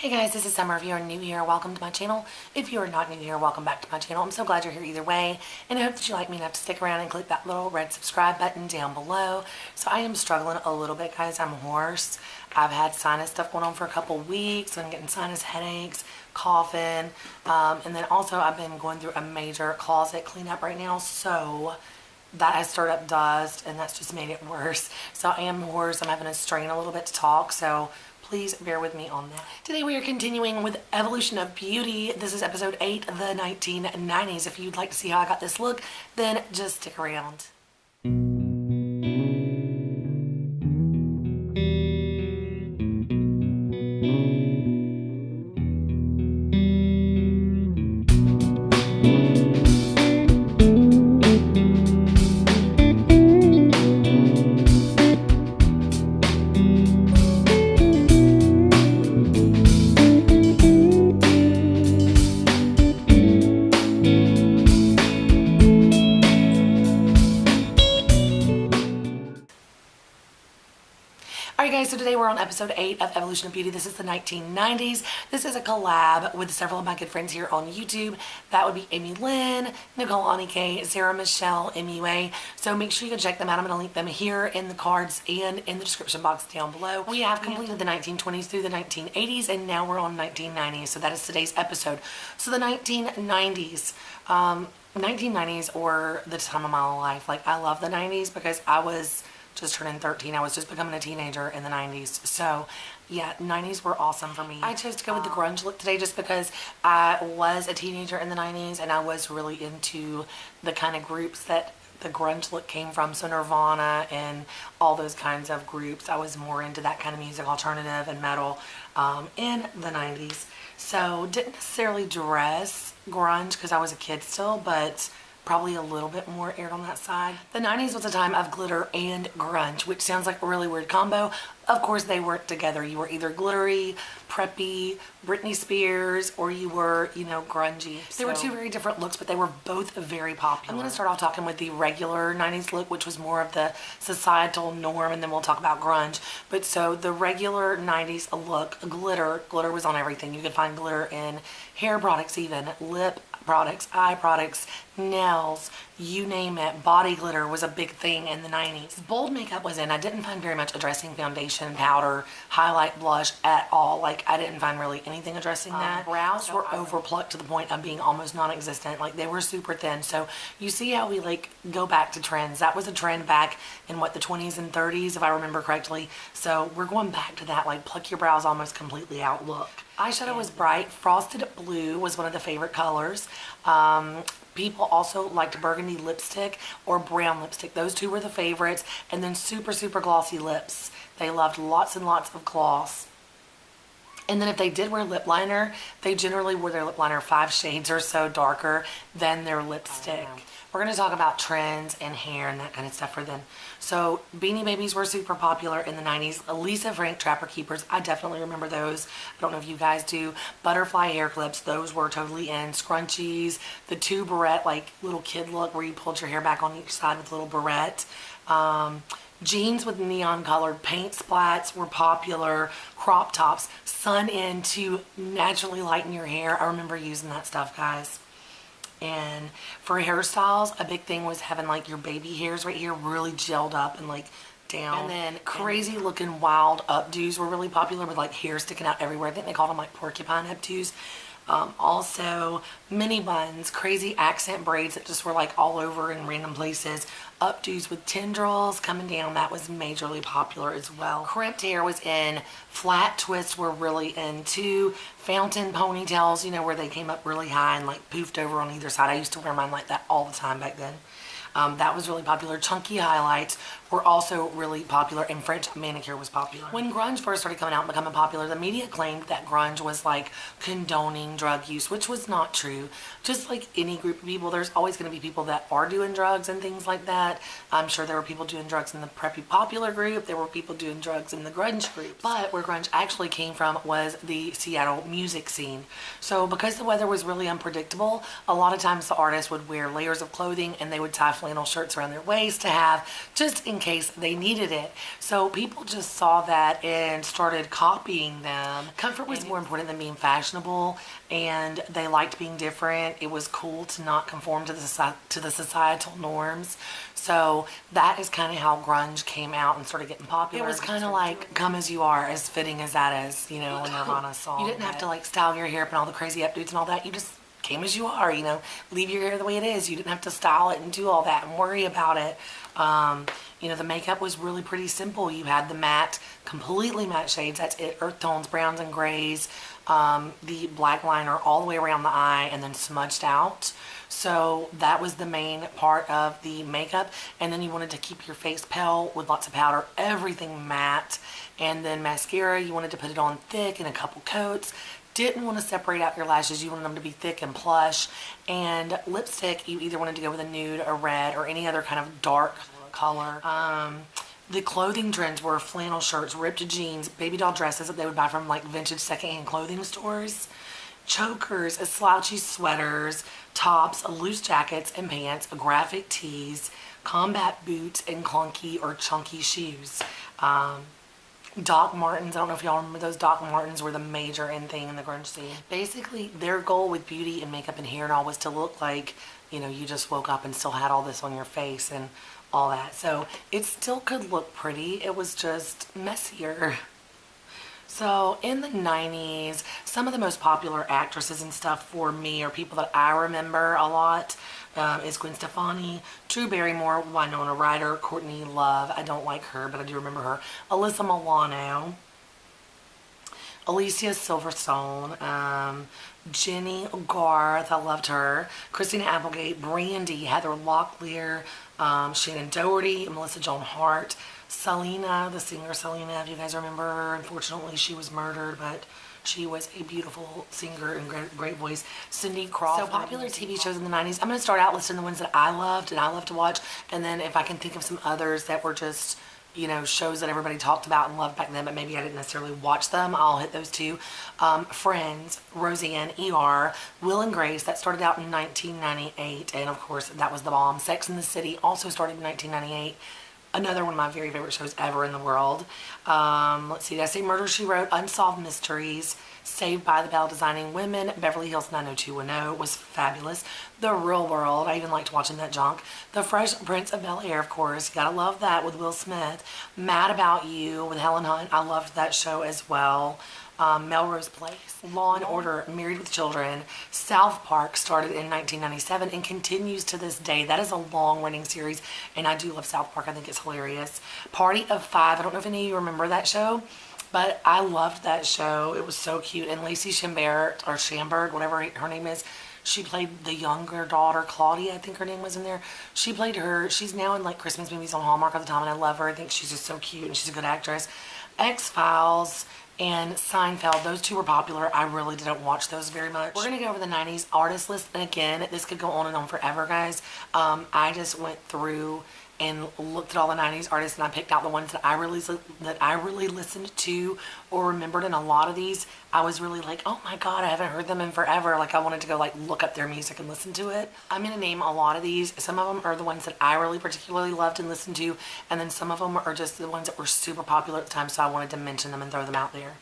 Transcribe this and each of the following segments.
Hey guys, this is Summer. If you are new here, welcome to my channel. If you are not new here, welcome back to my channel. I'm so glad you're here either way, and I hope that you like me enough to stick around and click that little red subscribe button down below. So I am struggling a little bit, guys. I'm hoarse. I've had sinus stuff going on for a couple weeks. I'm getting sinus headaches, coughing, and then also I've been going through a major closet cleanup right now, so that has stirred up dust, and that's just made it worse. So I am hoarse. I'm having to strain a little bit to talk, so please bear with me on that. Today we are continuing with Evolution of Beauty. This is episode 8 of the 1990s. If you'd like to see how I got this look, then just stick around. Alright guys, so today we're on episode 8 of Evolution of Beauty. This is the 1990s. This is a collab with several of my good friends here on YouTube. That would be Amy Lynn, Nicole Anike, Sarah Michelle, MUA. So make sure you go check them out. I'm going to link them here in the cards and in the description box down below. We have completed the 1920s through the 1980s, and now we're on 1990s. So that is today's episode. So the 1990s. 1990s or the time of my life. Like, I love the 90s because I was just turning 13. I was just becoming a teenager in the 90s. So yeah, 90s were awesome for me. I chose to go with the grunge look today just because I was a teenager in the 90s and I was really into the kind of groups that the grunge look came from. So Nirvana and all those kinds of groups. I was more into that kind of music, alternative and metal, in the 90s. So didn't necessarily dress grunge because I was a kid still, but probably a little bit more aired on that side. The 90s was a time of glitter and grunge, which sounds like a really weird combo. Of course, they weren't together. You were either glittery, preppy, Britney Spears, or you were, you know, grungy. They were two very different looks, but they were both very popular. I'm going to start off talking with the regular 90s look, which was more of the societal norm, and then we'll talk about grunge. But so the regular 90s look, glitter was on everything. You could find glitter in hair products even, lip products, eye products, nails, you name it. Body glitter was a big thing in the 90s. Bold makeup was in. I didn't find very much addressing foundation, powder, highlight, blush at all. Like, I didn't find really anything addressing that. Brows were overplucked to the point of being almost non-existent. Like, they were super thin. So you see how we like go back to trends. That was a trend back in what, the 20s and 30s, if I remember correctly. So we're going back to that, like, pluck your brows almost completely out look. Eyeshadow was bright. Frosted blue was one of the favorite colors. People also liked burgundy lipstick or brown lipstick. Those two were the favorites. And then super, super glossy lips. They loved lots and lots of gloss. And then if they did wear lip liner, they generally wore their lip liner 5 shades or so darker than their lipstick. We're going to talk about trends and hair and that kind of stuff for them. So Beanie Babies were super popular in the 90s. Lisa Frank Trapper Keepers, I definitely remember those. I don't know if you guys do. Butterfly hair clips, those were totally in. Scrunchies, the 2 barrette, like little kid look where you pulled your hair back on each side with a little barrette. Jeans with neon colored paint splats were popular. Crop tops, sun in to naturally lighten your hair. I remember using that stuff, guys. And for hairstyles, a big thing was having like your baby hairs right here really gelled up and like down. And then crazy looking wild updos were really popular with like hair sticking out everywhere. I think they called them like porcupine updos. Also mini buns, crazy accent braids that just were like all over in random places. Updos with tendrils coming down, that was majorly popular as well. Crimped hair was in. Flat twists were really in too. Fountain ponytails, you know, where they came up really high and like poofed over on either side. I used to wear mine like that all the time back then. That was really popular. Chunky highlights were also really popular, and French manicure was popular. When grunge first started coming out and becoming popular, the media claimed that grunge was like condoning drug use, which was not true. Just like any group of people, there's always going to be people that are doing drugs and things like that. I'm sure there were people doing drugs in the preppy popular group. There were people doing drugs in the grunge group. But where grunge actually came from was the Seattle music scene. So because the weather was really unpredictable, a lot of times the artists would wear layers of clothing and they would tie flannel shirts around their waist to have just in case they needed it. So people just saw that and started copying them. Comfort was more important than being fashionable, and they liked being different. It was cool to not conform to the societal norms. So that is kind of how grunge came out and started getting popular. It was kind of like "Come as You Are," as fitting as that is, you know, a Nirvana song. You didn't have to like style your hair up and all the crazy updos and all that. You just came as you are, you know, leave your hair the way it is. You didn't have to style it and do all that and worry about it. You know, the makeup was really pretty simple. You had the matte, completely matte shades. That's it, earth tones, browns and grays. The black liner all the way around the eye and then smudged out. So that was the main part of the makeup. And then you wanted to keep your face pale with lots of powder, everything matte. And then mascara, you wanted to put it on thick in a couple coats. Didn't want to separate out your lashes. You wanted them to be thick and plush. And lipstick, you either wanted to go with a nude, a red, or any other kind of dark color. The clothing trends were flannel shirts, ripped jeans, baby doll dresses that they would buy from like vintage secondhand clothing stores, chokers, slouchy sweaters, tops, loose jackets and pants, graphic tees, combat boots, and clunky or chunky shoes. Doc Martens, I don't know if y'all remember those. Doc Martens were the major in thing in the grunge scene. Basically, their goal with beauty and makeup and hair and all was to look like, you know, you just woke up and still had all this on your face and all that. So it still could look pretty. It was just messier. So in the 90s, some of the most popular actresses and stuff for me are people that I remember a lot. Is Gwen Stefani, Drew Barrymore, Winona Ryder, Courtney Love. I don't like her, but I do remember her. Alyssa Milano, Alicia Silverstone, Jenny Garth, I loved her, Christina Applegate, Brandy, Heather Locklear, Shannon Doherty, Melissa Joan Hart, Selena, the singer Selena, if you guys remember her. Unfortunately, she was murdered, but she was a beautiful singer and great voice. Cindy Crawford. So popular TV shows in the 90s. I'm going to start out listing the ones that I loved and I love to watch, and then if I can think of some others that were just, you know, shows that everybody talked about and loved back then, but maybe I didn't necessarily watch them, I'll hit those too. Friends, Roseanne, ER, Will and Grace, that started out in 1998, and of course that was the bomb. Sex and the City also started in 1998. Another one of my very favorite shows ever in the world. Let's see, did I say Murder, She Wrote? Unsolved Mysteries, Saved by the Bell, Designing Women, Beverly Hills 90210 was fabulous. The Real World, I even liked watching that junk. The Fresh Prince of Bel-Air, of course, you gotta love that with Will Smith. Mad About You with Helen Hunt, I loved that show as well. Melrose Place, Law and Order, Married with Children, South Park started in 1997 and continues to this day. That is a long running series, and I do love South Park. I think it's hilarious. Party of Five, I don't know if any of you remember that show, but I loved that show. It was so cute. And Lacey Chambert, or Chambert, whatever her name is, she played the younger daughter, Claudia, I think her name was in there. She played her. She's now in like Christmas movies on Hallmark all the time, and I love her. I think she's just so cute, and she's a good actress. X-Files and Seinfeld, those two were popular. I really didn't watch those very much. We're going to go over the 90s artist list, and again, this could go on and on forever, guys. I just went through and looked at all the 90s artists, and I picked out the ones that I really listened to or remembered. And a lot of these I was really like, oh my god, I haven't heard them in forever. Like I wanted to go like look up their music and listen to it. I'm going to name a lot of these. Some of them are the ones that I really particularly loved and listened to, and then some of them are just the ones that were super popular at the time, so I wanted to mention them and throw them out there.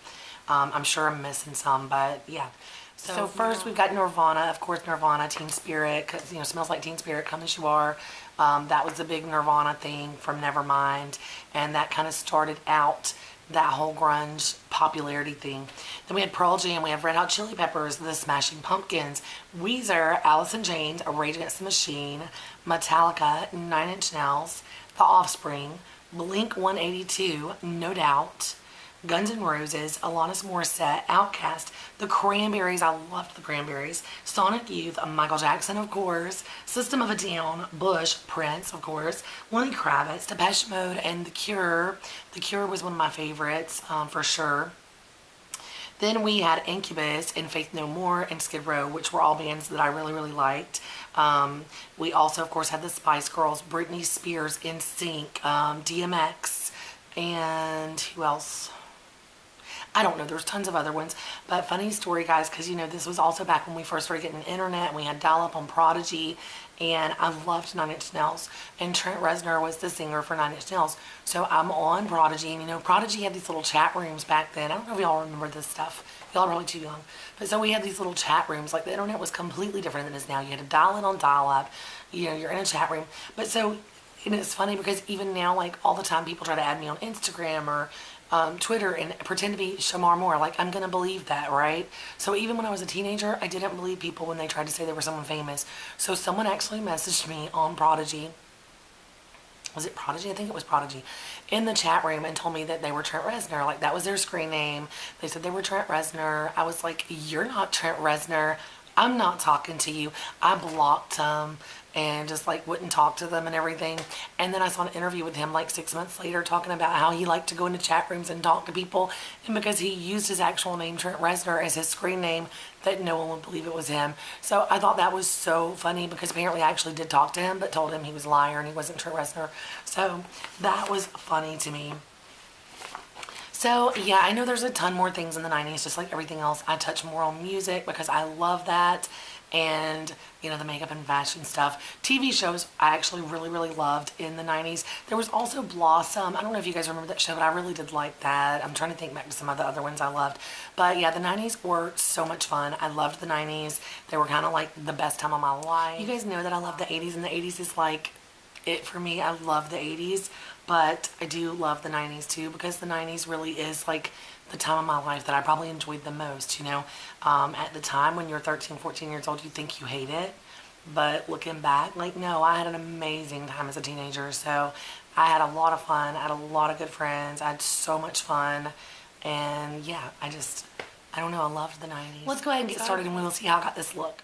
I'm sure I'm missing some, but yeah. So first we've got Nirvana, of course. Nirvana, Teen Spirit, 'cause, you know, Smells Like Teen Spirit, Come As You Are. That was the big Nirvana thing from Nevermind, and that kind of started out that whole grunge popularity thing. Then we had Pearl Jam, we have Red Hot Chili Peppers, The Smashing Pumpkins, Weezer, Alice in Chains, Rage Against the Machine, Metallica, Nine Inch Nails, The Offspring, Blink 182, No Doubt, Guns N' Roses, Alanis Morissette, Outkast, The Cranberries, I loved The Cranberries, Sonic Youth, Michael Jackson, of course, System of a Down, Bush, Prince, of course, Lenny Kravitz, Depeche Mode, and The Cure. The Cure was one of my favorites, for sure. Then we had Incubus and Faith No More and Skid Row, which were all bands that I really, really liked. We also, of course, had the Spice Girls, Britney Spears, NSYNC, DMX, and who else? I don't know, there's tons of other ones, but funny story, guys, because this was also back when we first started getting the internet, and we had dial-up on Prodigy, and I loved Nine Inch Nails, and Trent Reznor was the singer for Nine Inch Nails. So I'm on Prodigy, and Prodigy had these little chat rooms back then. I don't know if y'all remember this stuff. Y'all are probably too young. But so we had these little chat rooms. Like, the internet was completely different than it is now. You had to dial in on dial-up. You're in a chat room. But so, and it's funny because even now, like, all the time people try to add me on Instagram or Twitter and pretend to be Shamar Moore. Like, I'm gonna believe that, right? So even when I was a teenager, I didn't believe people when they tried to say they were someone famous. So someone actually messaged me on Prodigy. Was it Prodigy? I think it was Prodigy. In the chat room, and told me that they were Trent Reznor. Like, that was their screen name. They said they were Trent Reznor. I was like, you're not Trent Reznor. I'm not talking to you. I blocked them and just like wouldn't talk to them and everything. And then I saw an interview with him like 6 months later talking about how he liked to go into chat rooms and talk to people, and because he used his actual name Trent Reznor as his screen name, that no one would believe it was him. So I thought that was so funny, because apparently I actually did talk to him but told him he was a liar and he wasn't Trent Reznor. So that was funny to me. So yeah, I know there's a ton more things in the 90s, just like everything else. I touch more on music because I love that, and the makeup and fashion stuff. TV shows I actually really, really loved in the 90s. There was also Blossom. I don't know if you guys remember that show, but I really did like that. I'm trying to think back to some of the other ones I loved. But yeah, the 90s were so much fun. I loved the 90s. They were kind of like the best time of my life. You guys know that I love the 80s, and the 80s is like it for me. I love the 80s, but I do love the 90s too, because the 90s really is like the time of my life that I probably enjoyed the most. At the time when you're 13, 14 years old, you think you hate it, but looking back, like, no, I had an amazing time as a teenager. So I had a lot of fun. I had a lot of good friends. I had so much fun, and yeah, I don't know, I loved the 90s. Let's go ahead and get started, and we'll see how I got this look.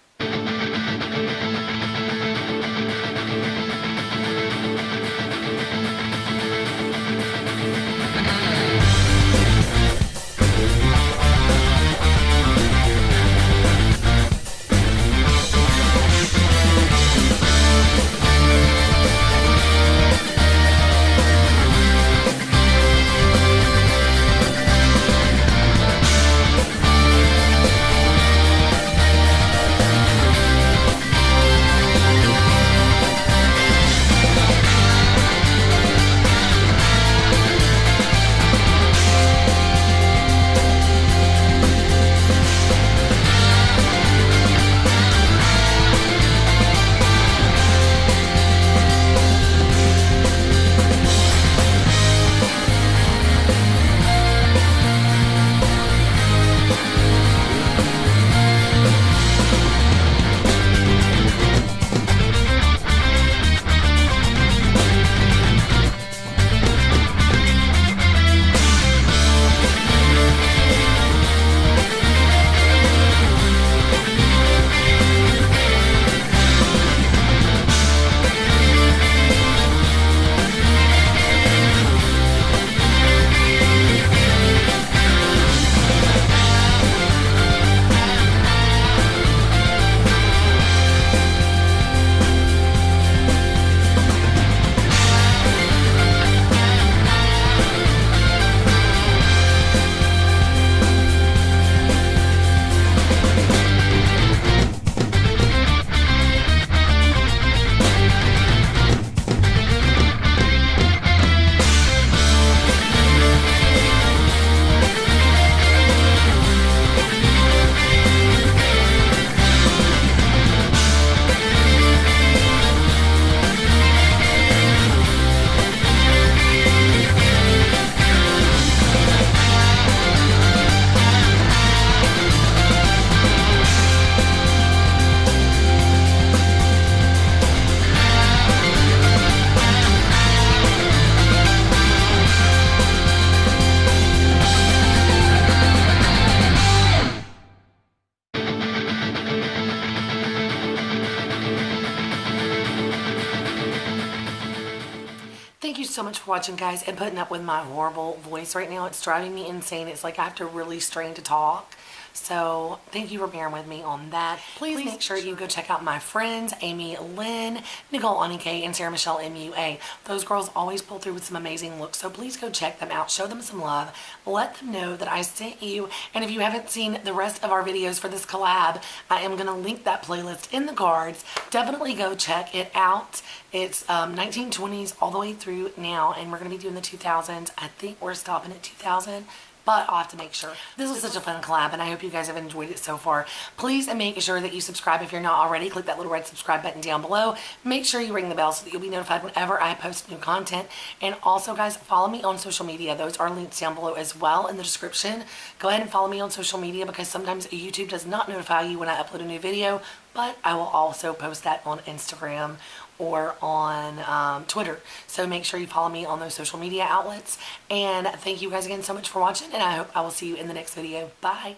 Thank you so much for watching, guys, and putting up with my horrible voice right now. It's driving me insane. It's like I have to really strain to talk. So thank you for bearing with me on that. Please make sure you go check out my friends, Amy Lynn, Nicole Anike, and Sarah Michelle MUA. Those girls always pull through with some amazing looks, so please go check them out. Show them some love. Let them know that I sent you. And if you haven't seen the rest of our videos for this collab, I am going to link that playlist in the cards. Definitely go check it out. It's 1920s all the way through now, and we're going to be doing the 2000s. I think we're stopping at 2000. But I'll have to make sure. This was such a fun collab, and I hope you guys have enjoyed it so far. Please make sure that you subscribe if you're not already. Click that little red subscribe button down below. Make sure you ring the bell so that you'll be notified whenever I post new content. And also, guys, follow me on social media. Those are linked down below as well in the description. Go ahead and follow me on social media because sometimes YouTube does not notify you when I upload a new video, but I will also post that on Instagram or on Twitter. So make sure you follow me on those social media outlets. And thank you guys again so much for watching, and I hope I will see you in the next video. Bye.